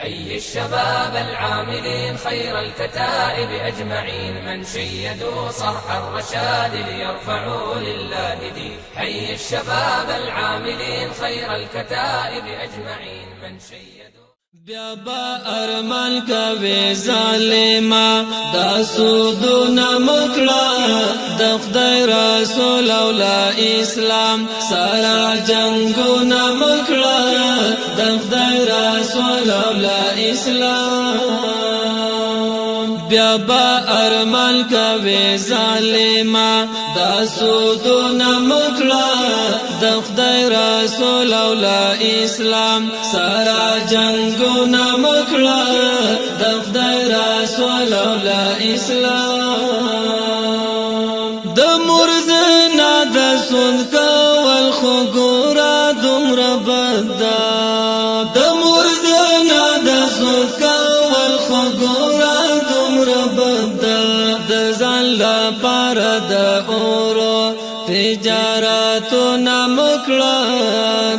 حي الشباب العاملين خير الكتائب أجمعين من شيدوا صرح الرشاد ليرفعوا لله دين. حي الشباب العاملين خير الكتائب أجمعين من شيدوا. بیا با ارمان کوي ظالما دا سودونه مکړه د خدای رسول او لا اسلام سره جنگونه مکړه د خدای رسول او لا اسلام. بیا با ارمان کوي ظالما دا سودونه مکړه د خدای رسول او لا اسلام سره جنگونه مکړه د خدای رسول او لا اسلام. د مرزنا د سود کول خو ګورا دومره بد د مرزنا د سود کول خو ګورا دومره بد د ځان لپاره د اورو تجارتونه مکړه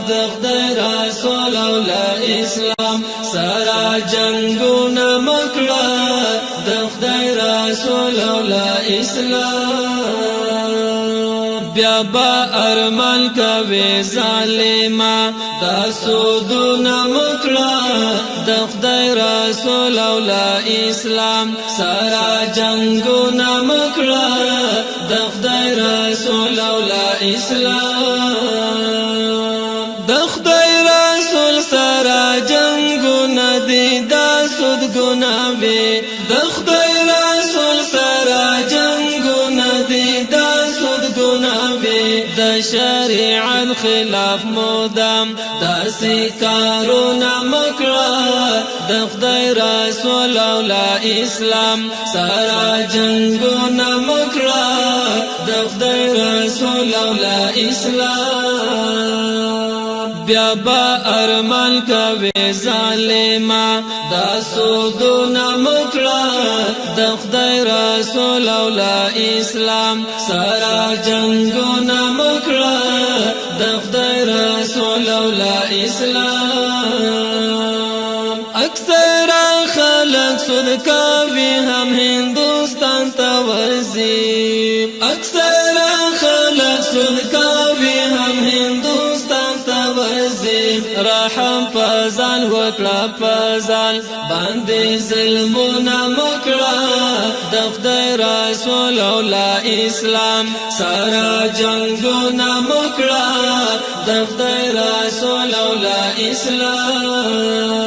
د خدای رسول او لا اسلام سره جنگونه مکړه د خدای رسول او لا اسلام. بیا با ارمان کوي ظالما دا سودونه مکړه د خدای رسول او لا اسلام سره جنگونه مکړه د خدای رسول او لا اسلام. د خدای رسول سره جنگونه دي دا سود ګناوي د خدای رسول سره جنگونه دي دا سود ګناوي د شریعت خلاف مودام داسې کارونه مکړه د خدای رسول او لا اسلام سره جنگونه مکړه د خدای رسول او لا اسلام. بیا با ارمان کوي ظالما دا سودونه مکړه د خدای رسول او لا اسلام سره جنگونه مکړه د خدای رسول او لا اسلام. اکثر خلک سود کوي هم هندوستان ته ورځي اکثر خلک سود کوي هم هندوستان ته ورځي رحم پزان وکړه پزان باندې ظلمونه مکړه د خدای رسول او لا اسلام سره جنگونه مکړه د خدای رسول او لا اسلام.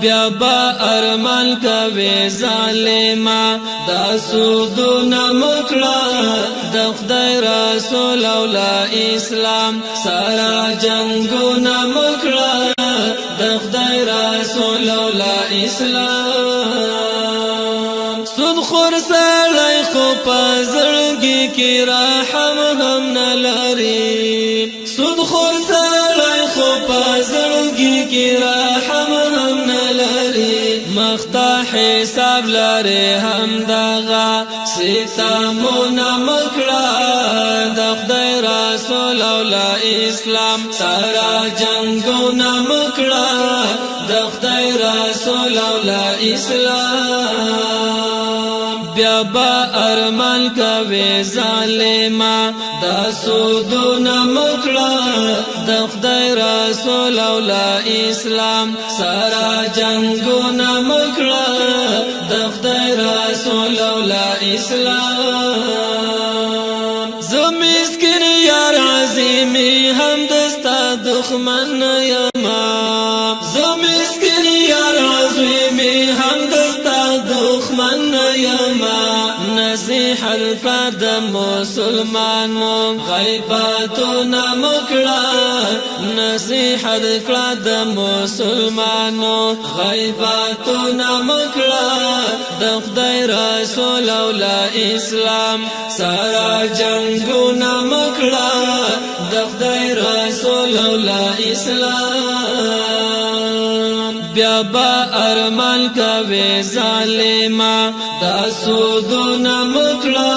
بیا با ارمان کوي ظالما دا سودونه مکړه د خدای رسول او لا اسلام سره جنگونه مکړه د خدای رسول او لا اسلام. سود خور سړی خو په زړګي کې رحم هم نه لري سود خور سړی خو په زړګي کې رحم هم نه لري مخته حساب لري هم دغه ستمونه مکړه د خدای رسول او لا اسلام سره جنگونه مکړه د خدای رسول او لا اسلام. بیا با ارمان کوي ظالما دا سودونه مکړه د خدای رسول او لا اسلام سره جنگونه مکړه د خدای رسول او لا اسلام. زه مسکین یار عظیمی هم دستا دښمن یما زه مسکین یار عظیمی هم دستا دښمن یما نصیحت پر د مسلمانو غیبتونه مکړه نصیحت کړه د مسلمانو غیبتونه مکړه د خدای رسول او لا اسلام سره جنگونه مکړه د خدای رسول او لا اسلام. بیا با ارمان کوي ظالما دا سودونه مکړه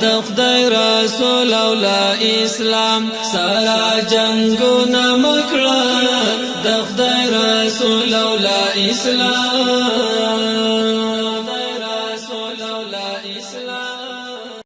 د خدای رسول او لا اسلام سره جنگونه مکړه د خدای رسول لولا اسلام خدای رسول لولا اسلام